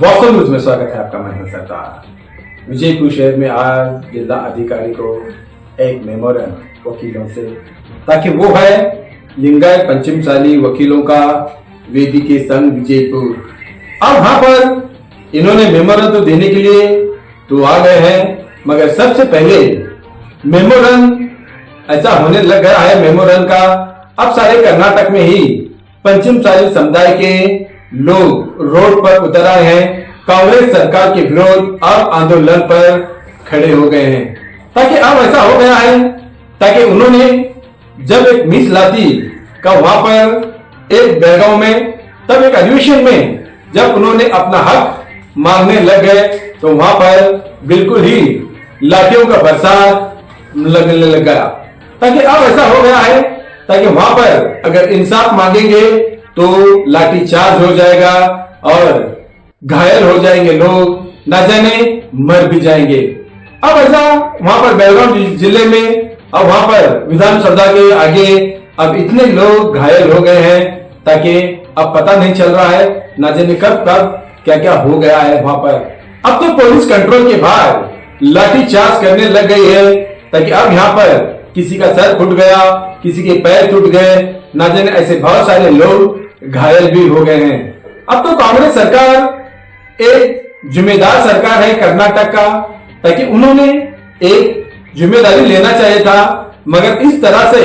Boston news में स्वागत है आपका। मैं सरदार। विजयपुर शहर में आज जिला अधिकारी को एक मेमोरेंडम वकीलों से, ताकि वो है लिंगायत पंचमसाली वकीलों का वेदिके संघ विजयपुर। अब वहां पर इन्होंने मेमोरेंडम तो देने के लिए तो आ गए हैं, मगर सबसे पहले मेमोरेंडम ऐसा होने लग गया है मेमोरेंडम का। अब सारे कर्नाटक में ही पंचमसाली समुदाय के लोग रोड पर उतर आए हैं, कांग्रेस सरकार के विरोध और आंदोलन पर खड़े हो गए हैं। ताकि अब ऐसा हो गया है, ताकि उन्होंने जब एक मिस लाती का वहां पर एक बेलगांव में, तब एक अधिवेशन में जब उन्होंने अपना हक मांगने लग गए तो वहां पर बिल्कुल ही लाठियों का बरसात लगने लग गया। ताकि अब ऐसा हो गया है, ताकि वहां पर अगर इंसाफ मांगेंगे तो लाठी चार्ज हो जाएगा और घायल हो जाएंगे लोग, न जाने मर भी जाएंगे। अब ऐसा वहां पर बेलगांव जिले में, अब वहां पर विधानसभा के आगे अब इतने लोग घायल हो गए हैं, ताकि अब पता नहीं चल रहा है न जाने कब कब क्या क्या हो गया है वहां पर। अब तो पुलिस कंट्रोल के बाहर लाठी चार्ज करने लग गई है, ताकि अब यहाँ पर किसी का सर फूट गया, किसी के पैर टूट गए, न जाने ऐसे बहुत सारे लोग घायल भी हो गए हैं। अब तो कांग्रेस सरकार एक जिम्मेदार सरकार है कर्नाटक का, ताकि उन्होंने एक जिम्मेदारी लेना चाहिए था, मगर इस तरह से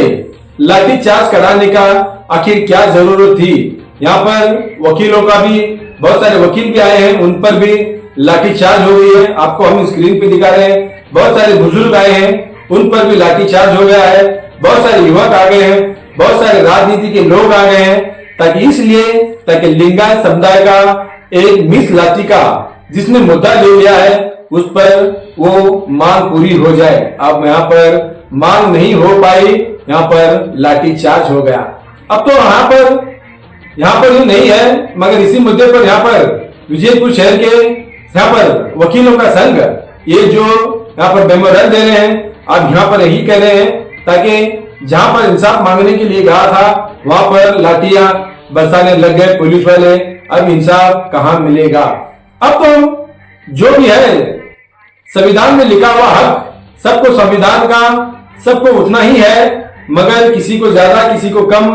लाठी चार्ज कराने का आखिर क्या जरूरत थी। यहाँ पर वकीलों का भी, बहुत सारे वकील भी आए हैं, उन पर भी लाठी चार्ज हो गई है। आपको हम स्क्रीन पे दिखा रहे हैं, बहुत सारे बुजुर्ग आए हैं, उन पर भी लाठी चार्ज हो गया है। बहुत सारे युवक आ गए हैं, बहुत सारे राजनीति के लोग आ गए हैं, ताकि लिंगायत समुदाय का एक मिस लाठी का जिसने मुद्दा ले लिया है उस पर वो मांग पूरी हो जाए। अब यहाँ पर मांग नहीं हो पाई, यहाँ पर लाठी चार्ज हो गया। अब तो यहाँ पर ये नहीं है, मगर इसी मुद्दे पर यहाँ पर विजयपुर शहर के यहाँ पर वकीलों का संघ ये जो यहाँ पर मेमोरेंडम दे रहे हैं, अब यहाँ पर यही कह रहे हैं, ताकि जहां पर इंसाफ मांगने के लिए गया था वहां पर लाठियां बरसाने लग गए पुलिस वाले। अब इंसाफ कहां मिलेगा। अब तो जो भी है संविधान में लिखा हुआ हक सबको, संविधान का सबको उतना ही है, मगर किसी को ज्यादा किसी को कम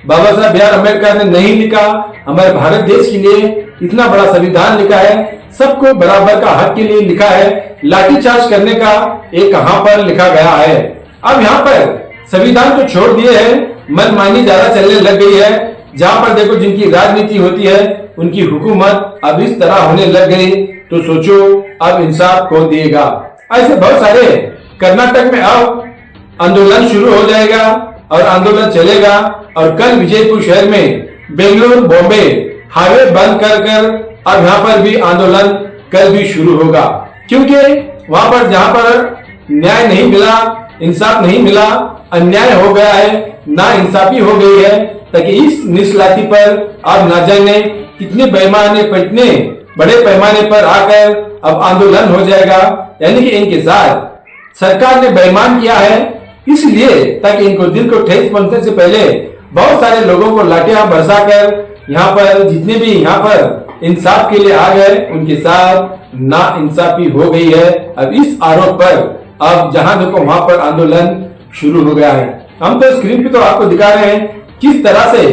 बाबा साहब बी आर अम्बेडकर ने नहीं लिखा। हमारे भारत देश के लिए इतना बड़ा संविधान लिखा है, सबको बराबर का हक के लिए लिखा है। लाठीचार्ज करने का एक कहां पर लिखा गया है। अब यहाँ पर संविधान तो छोड़ दिए हैं, मनमानी ज्यादा चलने लग गई है। जहां पर देखो जिनकी राजनीति होती है उनकी हुकूमत अब इस तरह होने लग गई, तो सोचो अब इंसाफ कौन देगा। ऐसे बहुत सारे कर्नाटक में अब आंदोलन शुरू हो जाएगा और आंदोलन चलेगा। और कल विजयपुर शहर में बेंगलुरु बॉम्बे हाईवे बंद कर अब यहाँ पर भी आंदोलन कल भी शुरू होगा, क्योंकि वहां पर जहां पर न्याय नहीं मिला, इंसाफ नहीं मिला, अन्याय हो गया है, ना इंसाफी हो गई है, ताकि इस निस्लाती पर अब न जाने कितने इतने बड़े पैमाने पर आकर अब आंदोलन हो जाएगा। यानी कि इनके साथ सरकार ने बेईमान किया है, इसलिए ताकि इनको दिल को ठेस पहुंचने से पहले बहुत सारे लोगों को लाठियां बरसाकर यहाँ पर जितने भी यहाँ पर इंसाफ के लिए आ गए उनके साथ ना इंसाफी हो गई है। अब इस आरोप पर अब जहां देखो वहां पर आंदोलन शुरू हो गया है। हम तो स्क्रीन पे तो आपको दिखा रहे हैं किस तरह से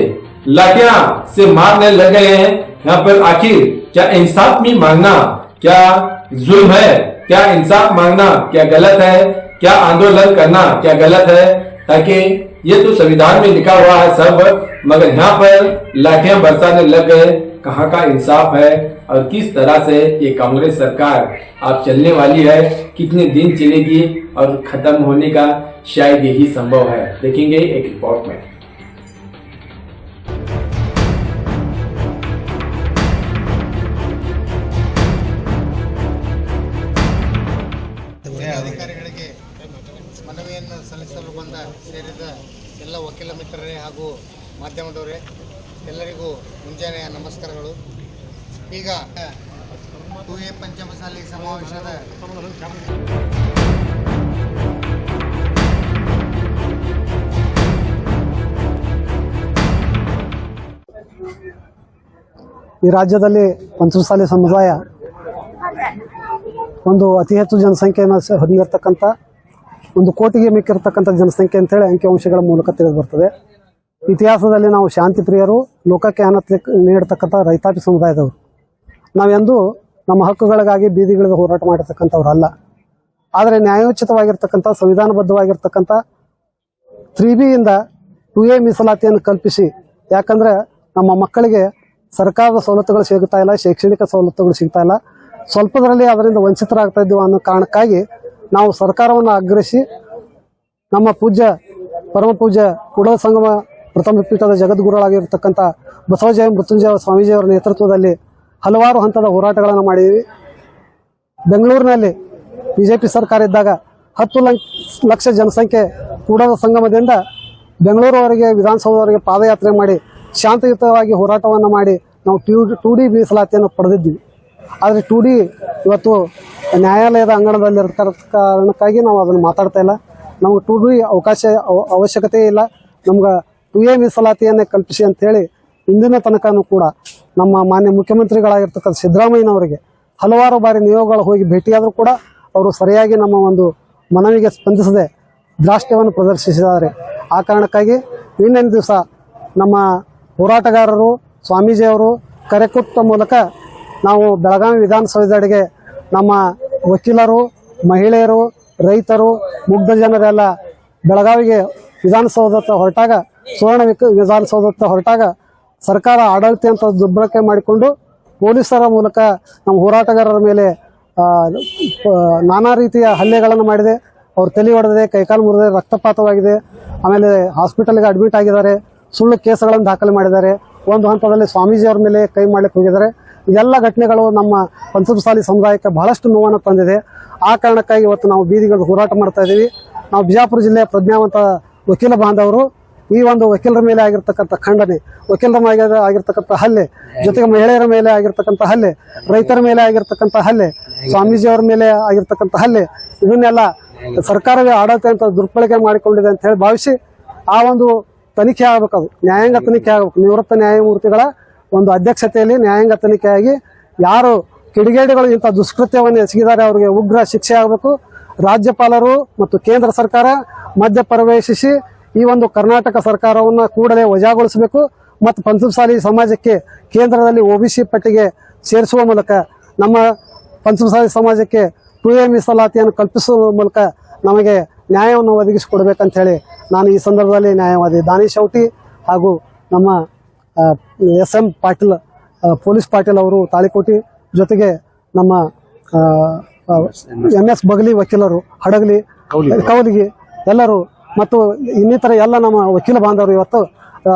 लाठियां से मारने लग गए हैं। यहाँ पर आखिर क्या इंसाफ में मांगना क्या जुल्म है, क्या इंसाफ मांगना क्या गलत है, क्या आंदोलन करना क्या गलत है। ताकि ये तो संविधान में लिखा हुआ है सब, मगर यहाँ पर लाठियां बरसाने लग गए। कहाँ का इंसाफ है और किस तरह से ये कांग्रेस सरकार अब चलने वाली है, कितने दिन चलेगी और खत्म होने का शायद यही संभव है। देखेंगे एक रिपोर्ट में। ಅಧಿಕಾರಿಗಳಿಗೆ ಮನವಿಯನ್ನು ಸಲ್ಲಿಸಲು ಬಂದ ಸೇರಿದ ಎಲ್ಲ ವಕೀಲ ಮಿತ್ರರೇ ಹಾಗೂ ಮಾಧ್ಯಮದವರೇ ಎಲ್ಲರಿಗೂ ಮುಂಜಾನೆಯ ನಮಸ್ಕಾರಗಳು। ಈಗ 2A ಪಂಚಮಸಾಲಿ ಸಮಾವೇಶದ ಈ ರಾಜ್ಯದಲ್ಲಿ ಪಂಚಮಸಾಲಿ ಸಮುದಾಯ ಒಂದು ಅತಿ ಹೆಚ್ಚು ಜನಸಂಖ್ಯೆಯನ್ನು ಹೊಂದಿರತಕ್ಕಂಥ 1 ಕೋಟಿಗೆ ಮಿಕ್ಕಿರತಕ್ಕಂಥ ಜನಸಂಖ್ಯೆ ಅಂತೇಳಿ ಅಂಕಿಅಂಶಗಳ ಮೂಲಕ ತಿಳಿದು ಬರ್ತದೆ. ಇತಿಹಾಸದಲ್ಲಿ ನಾವು ಶಾಂತಿ ಪ್ರಿಯರು, ಲೋಕಕ್ಕೆ ಅನಂತ ನೀಡತಕ್ಕಂಥ ರೈತಾಪಿ ಸಮುದಾಯದವರು. ನಾವೆಂದೂ ನಮ್ಮ ಹಕ್ಕುಗಳಿಗಾಗಿ ಬೀದಿಗಳಿಗೆ ಹೋರಾಟ ಮಾಡಿರ್ತಕ್ಕಂಥವ್ರಲ್ಲ. ಆದರೆ ನ್ಯಾಯೋಚಿತವಾಗಿರ್ತಕ್ಕಂಥ ಸಂವಿಧಾನಬದ್ಧವಾಗಿರ್ತಕ್ಕಂಥ 3Bಯಿಂದ 2A ಮೀಸಲಾತಿಯನ್ನು ಕಲ್ಪಿಸಿ, ಯಾಕಂದರೆ ನಮ್ಮ ಮಕ್ಕಳಿಗೆ ಸರ್ಕಾರದ ಸವಲತ್ತುಗಳು ಸಿಗ್ತಾ ಇಲ್ಲ, ಶೈಕ್ಷಣಿಕ ಸವಲತ್ತುಗಳು ಸಿಗ್ತಾ ಇಲ್ಲ, ಸ್ವಲ್ಪದರಲ್ಲಿ ಅದರಿಂದ ವಂಚಿತರಾಗ್ತಾ ಇದ್ದೀವಿ ಅನ್ನೋ ಕಾರಣಕ್ಕಾಗಿ ನಾವು ಸರ್ಕಾರವನ್ನು ಆಗ್ರಹಿಸಿ ನಮ್ಮ ಪರಮ ಪೂಜ್ಯ ಕೂಡಲ ಸಂಗಮ ಪ್ರಥಮ ಪೀಠದ ಜಗದ್ಗುರುಗಳಾಗಿರ್ತಕ್ಕಂಥ ಬಸವಜಯ ಮೃತ್ಯುಂಜಯ ಸ್ವಾಮೀಜಿಯವರ ನೇತೃತ್ವದಲ್ಲಿ ಹಲವಾರು ಹಂತದ ಹೋರಾಟಗಳನ್ನು ಮಾಡಿದ್ದೀವಿ. ಬೆಂಗಳೂರಿನಲ್ಲಿ BJP ಸರ್ಕಾರ ಇದ್ದಾಗ 10 ಲಕ್ಷ ಜನಸಂಖ್ಯೆ ಕೂಡಲ ಸಂಗಮದಿಂದ ಬೆಂಗಳೂರುವರೆಗೆ, ವಿಧಾನಸೌಧವರೆಗೆ ಪಾದಯಾತ್ರೆ ಮಾಡಿ ಶಾಂತಿಯುತವಾಗಿ ಹೋರಾಟವನ್ನು ಮಾಡಿ ನಾವು 2D ಮೀಸಲಾತಿಯನ್ನು ಪಡೆದಿದ್ವಿ. ಆದರೆ 2D ಇವತ್ತು ನ್ಯಾಯಾಲಯದ ಅಂಗಣದಲ್ಲಿರೋ ಕಾರಣಕ್ಕಾಗಿ ನಾವು ಅದನ್ನು ಮಾತಾಡ್ತಾ ಇಲ್ಲ. ನಮಗೆ 2D ಅವಶ್ಯಕತೆ ಇಲ್ಲ, ನಮ್ಗೆ 2A ಮೀಸಲಾತಿಯನ್ನೇ ಕಲ್ಪಿಸಿ ಅಂತೇಳಿ ಇಂದಿನ ತನಕನೂ ಕೂಡ ನಮ್ಮ ಮಾನ್ಯ ಮುಖ್ಯಮಂತ್ರಿಗಳಾಗಿರ್ತಕ್ಕಂಥ ಸಿದ್ದರಾಮಯ್ಯನವರಿಗೆ ಹಲವಾರು ಬಾರಿ ನಿಯೋಗಗಳು ಹೋಗಿ ಭೇಟಿಯಾದರೂ ಕೂಡ ಅವರು ಸರಿಯಾಗಿ ನಮ್ಮ ಒಂದು ಮನವಿಗೆ ಸ್ಪಂದಿಸದೆ ಧಾರ್ಷ್ಟ್ಯವನ್ನು ಪ್ರದರ್ಶಿಸಿದ್ದಾರೆ. ಆ ಕಾರಣಕ್ಕಾಗಿ ನಿನ್ನೆ ದಿವಸ ನಮ್ಮ ಹೋರಾಟಗಾರರು ಸ್ವಾಮೀಜಿಯವರು ಕರೆ ಕೊಟ್ಟ ಮೂಲಕ ನಾವು ಬೆಳಗಾವಿ ವಿಧಾನಸೌಧದೆಡೆಗೆ ನಮ್ಮ ವಕೀಲರು, ಮಹಿಳೆಯರು, ರೈತರು, ಮುಗ್ಧ ಜನರೆಲ್ಲ ಬೆಳಗಾವಿಗೆ ವಿಧಾನಸೌಧಕ್ಕೆ ಹೊರಟಾಗ, ಸುವರ್ಣ ವಿಧಾನಸೌಧಕ್ಕೆ ಹೊರಟಾಗ ಸರ್ಕಾರ ಆಡಳಿತ ಅಂತ ದುರ್ಬಳಕೆ ಮಾಡಿಕೊಂಡು ಪೊಲೀಸರ ಮೂಲಕ ನಮ್ಮ ಹೋರಾಟಗಾರರ ಮೇಲೆ ನಾನಾ ರೀತಿಯ ಹಲ್ಲೆಗಳನ್ನು ಮಾಡಿದೆ. ಅವ್ರು ತಲೆ ಹೊಡೆದಿದೆ, ಕೈಕಾಲು ಮುರಿದೆ, ರಕ್ತಪಾತವಾಗಿದೆ. ಆಮೇಲೆ ಹಾಸ್ಪಿಟಲ್ಗೆ ಅಡ್ಮಿಟ್ ಆಗಿದ್ದಾರೆ. ಸುಳ್ಳು ಕೇಸುಗಳನ್ನು ದಾಖಲೆ ಮಾಡಿದ್ದಾರೆ. ಒಂದು ಹಂತದಲ್ಲಿ ಸ್ವಾಮೀಜಿಯವ್ರ ಮೇಲೆ ಕೈ ಮಾಡಲಿಕ್ಕೆ ಹೋಗಿದ್ದಾರೆ. ಇದೆಲ್ಲ ಘಟನೆಗಳು ನಮ್ಮ ಪಂಚಮಸಾಲಿ ಸಮುದಾಯಕ್ಕೆ ಬಹಳಷ್ಟು ನೋವನ್ನು ತಂದಿದೆ. ಆ ಕಾರಣಕ್ಕಾಗಿ ಇವತ್ತು ನಾವು ಬೀದಿಗಳು ಹೋರಾಟ ಮಾಡ್ತಾ ಇದ್ದೀವಿ. ನಾವು ಬಿಜಾಪುರ ಜಿಲ್ಲೆಯ ಪ್ರಜ್ಞಾವಂತ ವಕೀಲ ಬಾಂಧವರು ಈ ಒಂದು ವಕೀಲರ ಮೇಲೆ ಆಗಿರ್ತಕ್ಕಂಥ ಖಂಡನೆ, ವಕೀಲರ ಮೇಲೆ ಆಗಿರ್ತಕ್ಕಂಥ ಹಲ್ಲೆ, ಜೊತೆಗೆ ಮಹಿಳೆಯರ ಮೇಲೆ ಆಗಿರ್ತಕ್ಕಂಥ ಹಲ್ಲೆ, ರೈತರ ಮೇಲೆ ಆಗಿರ್ತಕ್ಕಂಥ ಹಲ್ಲೆ, ಸ್ವಾಮೀಜಿಯವರ ಮೇಲೆ ಆಗಿರ್ತಕ್ಕಂಥ ಹಲ್ಲೆ, ಇದನ್ನೆಲ್ಲ ಸರ್ಕಾರವೇ ಆಡಳಿತ ಅಂತ ದುರ್ಬಳಕೆ ಮಾಡಿಕೊಂಡಿದೆ ಅಂತ ಹೇಳಿ ಭಾವಿಸಿ ಆ ಒಂದು ತನಿಖೆ ಆಗಬೇಕು. ಅದು ನ್ಯಾಯಾಂಗ ತನಿಖೆ ಆಗಬೇಕು. ನಿವೃತ್ತ ನ್ಯಾಯಮೂರ್ತಿಗಳ ಒಂದು ಅಧ್ಯಕ್ಷತೆಯಲ್ಲಿ ನ್ಯಾಯಾಂಗ ತನಿಖೆಯಾಗಿ ಯಾರು ಕಿಡಿಗೇಡಿಗಳು ಇಂಥ ದುಷ್ಕೃತ್ಯವನ್ನು ಎಸಗಿದ್ದಾರೆ ಅವರಿಗೆ ಉಗ್ರ ಶಿಕ್ಷೆ ಆಗಬೇಕು. ರಾಜ್ಯಪಾಲರು ಮತ್ತು ಕೇಂದ್ರ ಸರ್ಕಾರ ಮಧ್ಯ ಪ್ರವೇಶಿಸಿ ಈ ಒಂದು ಕರ್ನಾಟಕ ಸರ್ಕಾರವನ್ನು ಕೂಡಲೇ ವಜಾಗೊಳಿಸಬೇಕು ಮತ್ತು ಪಂಚಮಸಾಲಿ ಸಮಾಜಕ್ಕೆ ಕೇಂದ್ರದಲ್ಲಿ OBC ಪಟ್ಟಿಗೆ ಸೇರಿಸುವ ಮೂಲಕ ನಮ್ಮ ಪಂಚಮಸಾಲಿ ಸಮಾಜಕ್ಕೆ 2A ಮೀಸಲಾತಿಯನ್ನು ಕಲ್ಪಿಸುವ ಮೂಲಕ ನಮಗೆ ನ್ಯಾಯವನ್ನು ಒದಗಿಸಿಕೊಡ್ಬೇಕಂತ ಹೇಳಿ ನಾನು ಈ ಸಂದರ್ಭದಲ್ಲಿ ನ್ಯಾಯವಾದಿ ದಾನಿಶ್ ಔಟಿ ಹಾಗೂ ನಮ್ಮ SM ಪಾಟೀಲ್, ಪೊಲೀಸ್ ಪಾಟೀಲ್ ಅವರು ತಾಳಿಕೋಟಿ, ಜೊತೆಗೆ ನಮ್ಮ MS ಬಗಲಿ ವಕೀಲರು ಹಡಗಲಿ, ಕೌಲಿಗಿ ಎಲ್ಲರೂ ಮತ್ತು ಇನ್ನಿತರ ಎಲ್ಲ ನಮ್ಮ ವಕೀಲ ಬಾಂಧವರು ಇವತ್ತು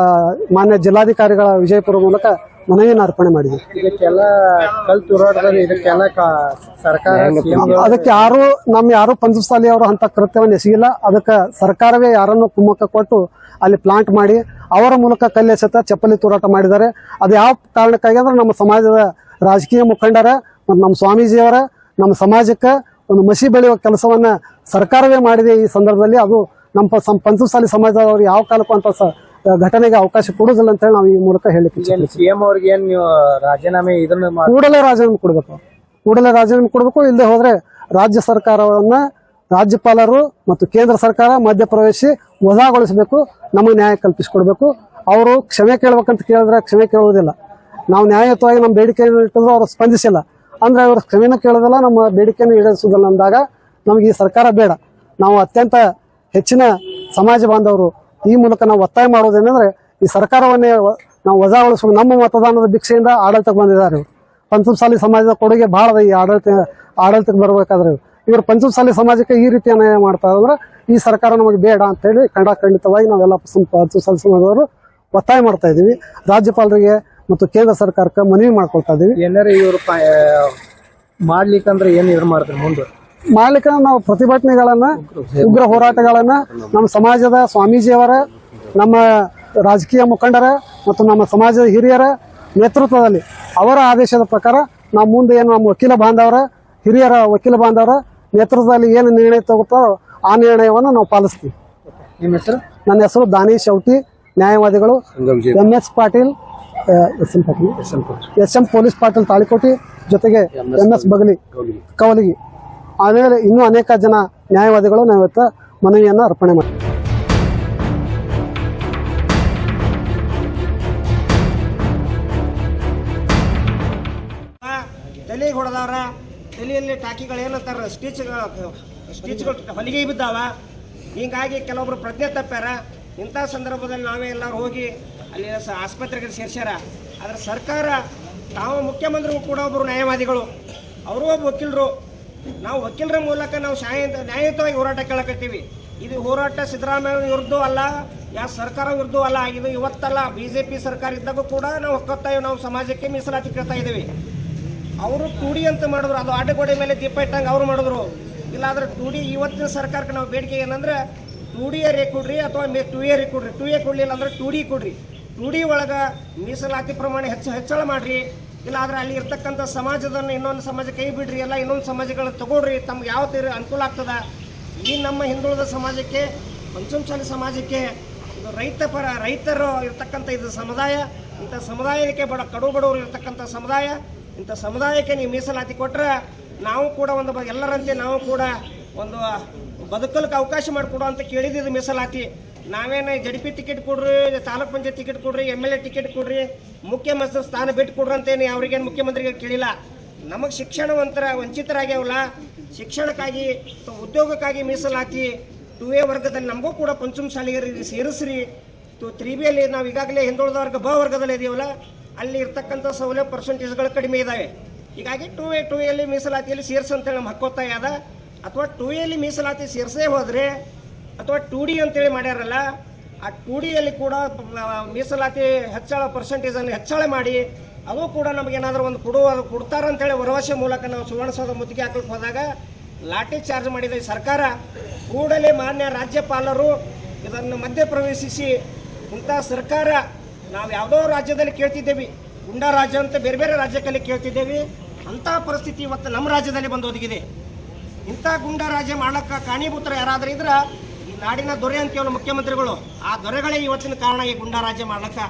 ಮಾನ್ಯ ಜಿಲ್ಲಾಧಿಕಾರಿಗಳ ವಿಜಯಪುರ ಮೂಲಕ ಮನವಿಯನ್ನು ಅರ್ಪಣೆ ಮಾಡಿದೆ. ಇದಕ್ಕೆಲ್ಲ ಸರ್ಕಾರ ಅದಕ್ಕೆ ಯಾರು ಪಂಚಮಸಾಲಿ ಅವರು ಅಂತ ಕೃತ್ಯವನ್ನು ಎಸಗಿಲ್ಲ. ಅದಕ್ಕೆ ಸರ್ಕಾರವೇ ಯಾರನ್ನು ಕುಮ್ಮಕ್ಕ ಕೊಟ್ಟು ಅಲ್ಲಿ ಪ್ಲಾಂಟ್ ಮಾಡಿ ಅವರ ಮೂಲಕ ಕಲ್ಲೆಸೆತ ಚಪ್ಪಲಿ ತೂರಾಟ ಮಾಡಿದ್ದಾರೆ. ಅದು ಯಾವ ಕಾರಣಕ್ಕಾಗಿ ಅಂದ್ರೆ ನಮ್ಮ ಸಮಾಜದ ರಾಜಕೀಯ ಮುಖಂಡರ ಮತ್ತು ನಮ್ಮ ಸ್ವಾಮೀಜಿಯವರ ನಮ್ಮ ಸಮಾಜಕ್ಕೆ ಒಂದು ಮಸಿ ಬೆಳೆಯುವ ಕೆಲಸವನ್ನ ಸರ್ಕಾರವೇ ಮಾಡಿದೆ. ಈ ಸಂದರ್ಭದಲ್ಲಿ ಅದು ನಮ್ಮ ಪಂಚಮಸಾಲಿ ಸಮಾಜದವರು ಯಾವ ಕಾಲಕ್ಕೂ ಅಂತ ಘಟನೆಗೆ ಅವಕಾಶ ಕೊಡುವುದಿಲ್ಲ ಅಂತ ಹೇಳಿ ನಾವು ಈ ಮೂಲಕ ಹೇಳಿಕ್ಕೆ CM ಅವ್ರಿಗೆ ಏನ್ ನೀವು ರಾಜೀನಾಮೆ ಕೂಡಲೇ ರಾಜೀನಾಮೆ ಕೊಡಬೇಕು. ಇಲ್ಲದೆ ಹೋದ್ರೆ ರಾಜ್ಯ ಸರ್ಕಾರವನ್ನ ರಾಜ್ಯಪಾಲರು ಮತ್ತು ಕೇಂದ್ರ ಸರ್ಕಾರ ಮಧ್ಯಪ್ರವೇಶಿಸಿ ವಜಾಗೊಳಿಸಬೇಕು, ನಮಗೆ ನ್ಯಾಯ ಕಲ್ಪಿಸಿಕೊಡ್ಬೇಕು. ಅವರು ಕ್ಷಮೆ ಕೇಳಬೇಕಂತ ಕೇಳಿದ್ರೆ ಕ್ಷಮೆ ಕೇಳುವುದಿಲ್ಲ. ನಾವು ನ್ಯಾಯಯುತವಾಗಿ ನಮ್ಮ ಬೇಡಿಕೆಯನ್ನು ಇಟ್ಟಿದ್ರು ಅವರು ಸ್ಪಂದಿಸಿಲ್ಲ ಅಂದ್ರೆ ಅವರು ಕ್ಷಮೆನೂ ಕೇಳೋದಿಲ್ಲ, ನಮ್ಮ ಬೇಡಿಕೆಯನ್ನು ಈಡೇರಿಸುವುದಿಲ್ಲ ಅಂದಾಗ ನಮಗೆ ಈ ಸರ್ಕಾರ ಬೇಡ. ನಾವು ಅತ್ಯಂತ ಹೆಚ್ಚಿನ ಸಮಾಜ ಬಾಂಧವರು ಈ ಮೂಲಕ ನಾವು ಒತ್ತಾಯ ಮಾಡೋದೇನೆಂದ್ರೆ ಈ ಸರ್ಕಾರವನ್ನೇ ನಾವು ವಜಾಗೊಳಿಸಬೇಕು. ನಮ್ಮ ಮತದಾನದ ಭಿಕ್ಷೆಯಿಂದ ಆಡಳಿತಕ್ಕೆ ಬಂದಿದ್ದಾರೆ ಇವರು. ಪಂಚಮಸಾಲಿ ಸಮಾಜದ ಕೊಡುಗೆ ಬಹಳ ಈ ಆಡಳಿತಕ್ಕೆ ಬರಬೇಕಾದ್ರೆ ಇವರು ಪಂಚಮಸಾಲಿ ಸಮಾಜಕ್ಕೆ ಈ ರೀತಿ ಅನ್ಯಾಯ ಮಾಡ್ತಾರೆ ಅಂದ್ರೆ ಈ ಸರ್ಕಾರ ನಮಗೆ ಬೇಡ ಅಂತೇಳಿ ಖಂಡಿತವಾಗಿ ನಾವೆಲ್ಲ ಪಂಚಮಸಾಲಿ ಸಮಾಜದವರು ಒತ್ತಾಯ ಮಾಡ್ತಾ ಇದ್ದೀವಿ. ರಾಜ್ಯಪಾಲರಿಗೆ ಮತ್ತು ಕೇಂದ್ರ ಸರ್ಕಾರಕ್ಕೆ ಮನವಿ ಮಾಡ್ಕೊಳ್ತಾ ಇದ್ದೀವಿ. ಏನಾರ ಇವರು ಮಾಡ್ಲಿಕ್ಕಂದ್ರೆ ಏನ್ ಇವ್ರು ಮಾಡ್ತಾರೆ ಮುಂದೆ ಮಾಡ್ಲಿಕ್ಕೆ ನಾವು ಪ್ರತಿಭಟನೆಗಳನ್ನ, ಉಗ್ರ ಹೋರಾಟಗಳನ್ನ ನಮ್ಮ ಸಮಾಜದ ಸ್ವಾಮೀಜಿಯವರ, ನಮ್ಮ ರಾಜಕೀಯ ಮುಖಂಡರ ಮತ್ತು ನಮ್ಮ ಸಮಾಜದ ಹಿರಿಯರ ನೇತೃತ್ವದಲ್ಲಿ ಅವರ ಆದೇಶದ ಪ್ರಕಾರ ನಾವು ಮುಂದೆ ಏನು ನಮ್ಮ ಹಿರಿಯರ ವಕೀಲ ಬಾಂಧವರ ನೇತೃತ್ವದಲ್ಲಿ ಏನು ನಿರ್ಣಯ ತಗೋತಾರೋ ಆ ನಿರ್ಣಯವನ್ನು ನಾವು ಪಾಲಿಸ್ತೀವಿ. ನಿಮ್ಮ ಹೆಸರು? ನನ್ನ ಹೆಸರು ದಾನಿಶ್ ಔಟಿ, ನ್ಯಾಯವಾದಿಗಳು MS Patil, S M police Patil Talikoti, ಜೊತೆಗೆ MS ಬಗಲಿ ಕವಲಗಿ, ಆಮೇಲೆ ಇನ್ನೂ ಅನೇಕ ಜನ ನ್ಯಾಯವಾದಿಗಳು ನಾವು ಇವತ್ತು ಮನವಿಯನ್ನು ಅರ್ಪಣೆ ಮಾಡ್ತೀವಿ. ತಲೆಗೆ ಹೊಡೆದವ್ರ, ತಲೆಯಲ್ಲಿ ಟಾಕಿಗಳು ಏನಂತಾರ ಸ್ಟಿಚ್ಗಳು ಹೊಲಿಗೆ ಬಿದ್ದಾವ. ಹೀಗಾಗಿ ಕೆಲವೊಬ್ರು ಪ್ರಜ್ಞೆ ತಪ್ಪ್ಯಾರ. ಇಂಥ ಸಂದರ್ಭದಲ್ಲಿ ನಾವೇ ಎಲ್ಲರೂ ಹೋಗಿ ಅಲ್ಲಿ ಆಸ್ಪತ್ರೆಗೆ ಸೇರ್ಸ್ಯಾರ. ಆದರೆ ಸರ್ಕಾರ ತಾವು ಮುಖ್ಯಮಂತ್ರಿಗಳು ಕೂಡ ಒಬ್ಬರು ನ್ಯಾಯವಾದಿಗಳು, ಅವರು ಒಬ್ಬ ವಕೀಲರು. ನಾವು ವಕೀಲರ ಮೂಲಕ ನಾವು ನ್ಯಾಯಯುತವಾಗಿ ಹೋರಾಟ ಕೇಳಕತ್ತೀವಿ. ಇದು ಹೋರಾಟ ಸಿದ್ದರಾಮಯ್ಯ ವಿರುದ್ಧ ಅಲ್ಲ, ಯಾವ ಸರ್ಕಾರ ವಿರುದ್ಧ ಅಲ್ಲ. ಇದು ಇವತ್ತಲ್ಲ, BJP ಸರ್ಕಾರ ಇದ್ದಾಗೂ ಕೂಡ ನಾವು ಹೊಕ್ಕತ್ತಾಗಿ ನಾವು ಸಮಾಜಕ್ಕೆ ಮೀಸಲಾತಿ ಕೇಳ್ತಾ ಇದ್ದೀವಿ. ಅವರು 2D ಅಂತ ಮಾಡಿದ್ರು, ಅದು ಆಟಗೋಡೆ ಮೇಲೆ ದೀಪ ಇಟ್ಟಂಗೆ ಅವ್ರು ಮಾಡಿದ್ರು. ಇಲ್ಲಾಂದ್ರೆ 2D ಇವತ್ತಿನ ಸರ್ಕಾರಕ್ಕೆ ನಾವು ಬೇಡಿಕೆ ಏನಂದ್ರೆ 2D ಕೊಡ್ರಿ ಅಥವಾ 2A ಕೊಡ್ರಿ. 2A ಕೊಡಲಿಲ್ಲ ಅಂದ್ರೆ 2D ಕೊಡ್ರಿ. 2D ಒಳಗೆ ಮೀಸಲಾತಿ ಪ್ರಮಾಣ ಹೆಚ್ಚಳ ಮಾಡಿರಿ. ಇಲ್ಲಾಂದ್ರೆ ಅಲ್ಲಿ ಇರ್ತಕ್ಕಂಥ ಸಮಾಜದನ್ನು ಇನ್ನೊಂದು ಸಮಾಜ ಕೈ ಬಿಡ್ರಿ, ಎಲ್ಲ ಇನ್ನೊಂದು ಸಮಾಜಗಳನ್ನ ತಗೊಳ್ರಿ, ತಮ್ಗೆ ಯಾವ ತೀರ ಅನುಕೂಲ ಆಗ್ತದೆ. ಈ ನಮ್ಮ ಹಿಂದುಳಿದ ಸಮಾಜಕ್ಕೆ, ಪಂಚಮಸಾಲಿ ಸಮಾಜಕ್ಕೆ, ಇದು ರೈತರು ಇರ್ತಕ್ಕಂಥ ಇದು ಸಮುದಾಯ, ಇಂಥ ಸಮುದಾಯಕ್ಕೆ ಕಡು ಬಡವರು ಇರ್ತಕ್ಕಂಥ ಸಮುದಾಯ, ಇಂಥ ಸಮುದಾಯಕ್ಕೆ ನೀವು ಮೀಸಲಾತಿ ಕೊಟ್ಟರೆ ನಾವು ಕೂಡ ಎಲ್ಲರಂತೆ ನಾವು ಕೂಡ ಒಂದು ಬದುಕಲಿಕ್ಕೆ ಅವಕಾಶ ಮಾಡಿಕೊಡು ಅಂತ ಕೇಳಿದ್ದು ಮೀಸಲಾತಿ. ನಾವೇನು JDP ಟಿಕೆಟ್ ಕೊಡ್ರಿ, ತಾಲೂಕ್ ಪಂಚಾಯತ್ ಟಿಕೆಟ್ ಕೊಡ್ರಿ, MLA ಟಿಕೆಟ್ ಕೊಡ್ರಿ, ಮುಖ್ಯಮಂತ್ರಿ ಸ್ಥಾನ ಬಿಟ್ಟು ಕೊಡ್ರಿ ಅಂತೇನು ಅವ್ರಿಗೇನು ಮುಖ್ಯಮಂತ್ರಿಗೆ ಕೇಳಿಲ್ಲ. ನಮಗೆ ವಂಚಿತರಾಗ್ಯಾವಲ್ಲ, ಶಿಕ್ಷಣಕ್ಕಾಗಿ ಉದ್ಯೋಗಕ್ಕಾಗಿ ಮೀಸಲಾತಿ 2A ವರ್ಗದಲ್ಲಿ ನಮಗೂ ಕೂಡ ಪಂಚಮಸಾಲಿಗರಿಗೆ ಸೇರಿಸ್ರಿ. 3Bಯಲ್ಲಿ ನಾವು ಈಗಾಗಲೇ ಹಿಂದುಳಿದ ವರ್ಗ ಬ ವರ್ಗದಲ್ಲಿ ಇದೀವಲ್ಲ, ಅಲ್ಲಿ ಇರ್ತಕ್ಕಂಥ ಸೌಲಭ್ಯ ಪರ್ಸೆಂಟೇಜ್ಗಳು ಕಡಿಮೆ ಇದ್ದಾವೆ. ಹೀಗಾಗಿ 2Aಯಲ್ಲಿ ಮೀಸಲಾತಿಯಲ್ಲಿ ಸೇರಿಸಂತೇಳಿ ನಮ್ಮ ಹಕ್ಕೊತ್ತಾಯ ಅದ. ಅಥವಾ 2Aಯಲ್ಲಿ ಮೀಸಲಾತಿ ಸೇರಿಸೇ ಹೋದರೆ, ಅಥವಾ 2D ಅಂತೇಳಿ ಮಾಡ್ಯಾರಲ್ಲ, ಆ 2Dಯಲ್ಲಿ ಕೂಡ ಮೀಸಲಾತಿ ಪರ್ಸೆಂಟೇಜನ್ನು ಹೆಚ್ಚಳ ಮಾಡಿ ಅದು ಕೂಡ ನಮಗೇನಾದರೂ ಒಂದು ಕೊಡ್ತಾರಂತೇಳಿ ಭರವಸೆ ಮೂಲಕ ನಾವು ಸುವರ್ಣಸೌಧ ಮುತ್ತಿಗೆ ಹಾಕಲಿಕ್ಕೆ ಹೋದಾಗ ಲಾಠಿ ಚಾರ್ಜ್ ಮಾಡಿದ ಸರ್ಕಾರ ಕೂಡಲೇ ಮಾನ್ಯ ರಾಜ್ಯಪಾಲರು ಇದನ್ನು ಮಧ್ಯ ಪ್ರವೇಶಿಸಿ, ಇಂಥ ಸರ್ಕಾರ ನಾವು ಯಾವುದೋ ರಾಜ್ಯದಲ್ಲಿ ಕೇಳ್ತಿದ್ದೇವೆ, ಗುಂಡಾ ರಾಜ್ಯ ಅಂತ ಬೇರೆ ಬೇರೆ ರಾಜ್ಯದಲ್ಲಿ ಕೇಳ್ತಿದ್ದೇವೆ, ಅಂಥ ಪರಿಸ್ಥಿತಿ ಇವತ್ತು ನಮ್ಮ ರಾಜ್ಯದಲ್ಲಿ ಬಂದು ಒದಗಿದೆ. ಇಂಥ ಗುಂಡಾ ರಾಜ್ಯ ಮಾಡಕ್ಕೆ ಕಾರಣೀಭೂತರು ಯಾರಾದರೂ ಇದ್ರೆ ಈ ನಾಡಿನ ದೊರೆ ಅಂತೀವಲ್ಲ ಮುಖ್ಯಮಂತ್ರಿಗಳು, ಆ ದೊರೆಗಳೇ ಇವತ್ತಿನ ಕಾರಣ ಈ ಗುಂಡಾ ರಾಜ್ಯ ಮಾಡ್ಲಿಕ್ಕೆ.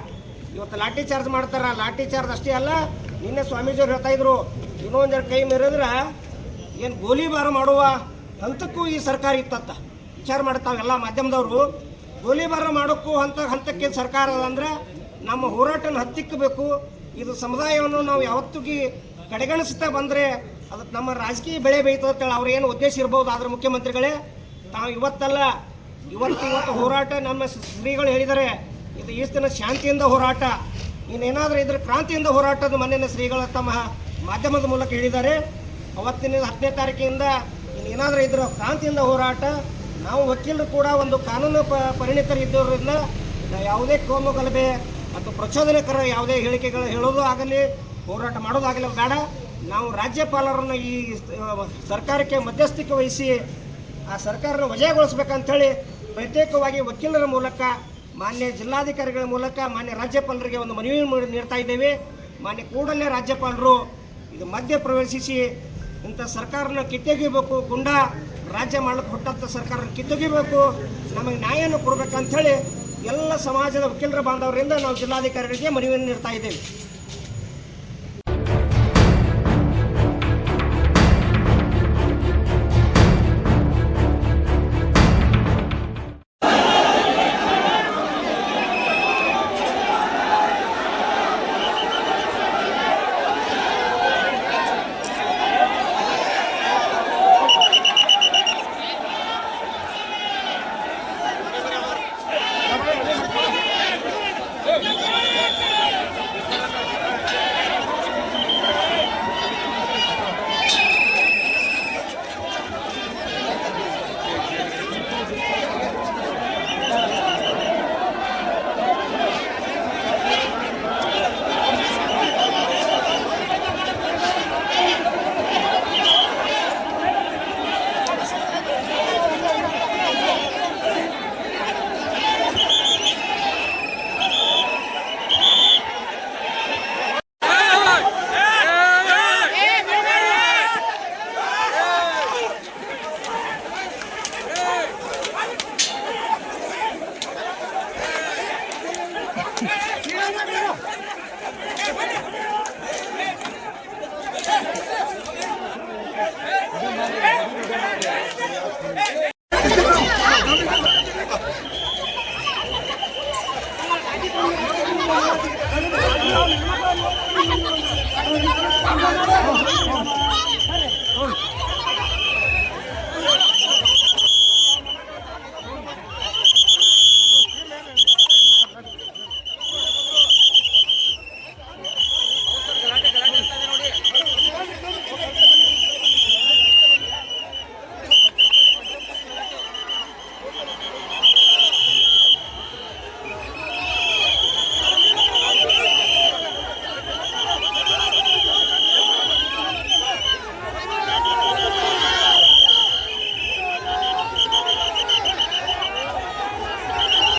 ಇವತ್ತು ಲಾಠಿ ಚಾರ್ಜ್ ಮಾಡ್ತಾರೆ. ಲಾಠಿ ಚಾರ್ಜ್ ಅಷ್ಟೇ ಅಲ್ಲ, ನಿನ್ನೆ ಸ್ವಾಮೀಜಿಯವ್ರು ಹೇಳ್ತಾ ಇದ್ರು, ಇನ್ನೊಂದು ಕೈ ಮೀರಿದ್ರೆ ಏನು ಗೋಲಿಬಾರ ಮಾಡುವ ಹಂತಕ್ಕೂ ಈ ಸರ್ಕಾರ ಇತ್ತಂತ ವಿಚಾರ ಮಾಡ್ತಾವೆಲ್ಲ ಮಾಧ್ಯಮದವರು. ಗೋಲಿಬಾರ ಮಾಡೋಕ್ಕೂ ಹಂತಕ್ಕೆ ಸರ್ಕಾರ ಅಂದ್ರೆ ನಮ್ಮ ಹೋರಾಟನ ಹತ್ತಿಕ್ಕಬೇಕು. ಇದು ಸಮುದಾಯವನ್ನು ನಾವು ಯಾವತ್ತಿಗೆ ಕಡೆಗಣಿಸ್ತಾ ಬಂದರೆ ಅದಕ್ಕೆ ನಮ್ಮ ರಾಜಕೀಯ ಬೆಳೆ ಬೇಯ್ತದೆ ಅಂತೇಳಿ ಅವ್ರೇನು ಉದ್ದೇಶ ಇರ್ಬೋದು. ಆದ್ರೆ ಮುಖ್ಯಮಂತ್ರಿಗಳೇ, ತಾವು ಇವತ್ತಲ್ಲ, ಇವತ್ತು ಹೋರಾಟ ನಮ್ಮ ಶ್ರೀಗಳು ಹೇಳಿದ್ದಾರೆ, ಇದು ಈ ದಿನ ಶಾಂತಿಯಿಂದ ಹೋರಾಟ, ಇನ್ನೇನಾದರೂ ಇದ್ರ ಕ್ರಾಂತಿಯಿಂದ ಹೋರಾಟದ ಮನೆಯ ಶ್ರೀಗಳು ತಮ್ಮ ಮಾಧ್ಯಮದ ಮೂಲಕ ಹೇಳಿದ್ದಾರೆ. ಅವತ್ತಿನ 10ನೇ ತಾರೀಕಿನಿಂದ ಇನ್ನೇನಾದರೂ ಇದ್ರ ಕ್ರಾಂತಿಯಿಂದ ಹೋರಾಟ. ನಾವು ವಕೀಲರು ಕೂಡ ಒಂದು ಕಾನೂನು ಪರಿಣಿತರಿದ್ದರಿಂದ ಯಾವುದೇ ಕೋಮು ಗಲಭೆ ಮತ್ತು ಪ್ರಚೋದನಕರ ಯಾವುದೇ ಹೇಳಿಕೆಗಳು ಹೇಳೋದು ಆಗಲಿ, ಹೋರಾಟ ಮಾಡೋದಾಗಲಿ ಬೇಡ. ನಾವು ರಾಜ್ಯಪಾಲರನ್ನು ಈ ಸರ್ಕಾರಕ್ಕೆ ಮಧ್ಯಸ್ಥಿಕೆ ವಹಿಸಿ ಆ ಸರ್ಕಾರನ ವಜಾಗೊಳಿಸ್ಬೇಕಂತೇಳಿ ಪ್ರತ್ಯೇಕವಾಗಿ ವಕೀಲರ ಮೂಲಕ, ಮಾನ್ಯ ಜಿಲ್ಲಾಧಿಕಾರಿಗಳ ಮೂಲಕ ಮಾನ್ಯ ರಾಜ್ಯಪಾಲರಿಗೆ ಒಂದು ಮನವಿ ನೀಡ್ತಾ ಇದ್ದೇವೆ. ಮಾನ್ಯ ಕೂಡಲೇ ರಾಜ್ಯಪಾಲರು ಇದು ಮಧ್ಯ ಪ್ರವೇಶಿಸಿ ಇಂಥ ಸರ್ಕಾರನ ಕಿತ್ತೊಗಿಬೇಕು, ಗುಂಡಾ ರಾಜ್ಯ ಮಾಡಲಿಕ್ಕೆ ಹೊಟ್ಟಂಥ ಸರ್ಕಾರನ ಕಿತ್ತೊಗಿಬೇಕು, ನಮಗೆ ನ್ಯಾಯವನ್ನು ಕೊಡಬೇಕಂಥೇಳಿ ಎಲ್ಲ ಸಮಾಜದ ವಕೀಲರ ಬಾಂಧವರಿಂದ ನಾವು ಜಿಲ್ಲಾಧಿಕಾರಿಗಳಿಗೆ ಮನವಿಯನ್ನು ನೀಡ್ತಾ ಇದ್ದೇವೆ. ನಾವು